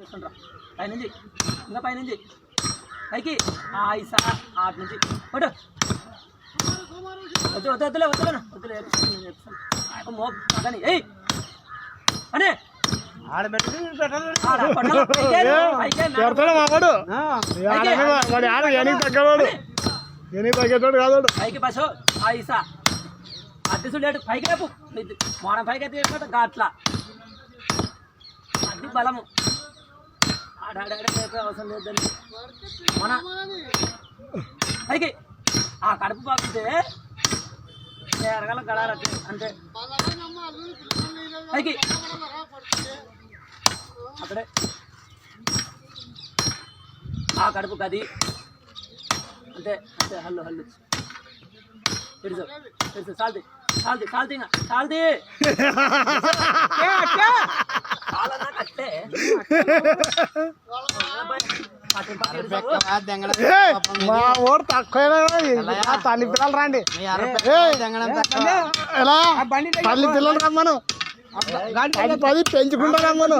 కూర్చుంటారా పైనుంచి ఇంకా పైనుంచి పైకి ఐసా ఆట నుంచి కొట్టు వద్దులే మోపని ఏయ్ అనే పైకి పశు ఐసా అద్దెసు లేడు పైకి రేపు మనం పైకి అయితే అట్లా అది బలము ఆడాడే అవసరం లేదని మన పైకి ఆ కడుపు పాకితే ఎరగల గడాలి అంటే పైకి అక్కడే ఆ కడుపు గది అంటే అంటే హల్లు తెలుసు సాల్తీ మా ఊరు తక్కువ తల్లి పిల్లలు రండి ఎలా తల్లి పిల్లలు రమ్మను 10 పెంచుకుంటా రమ్మను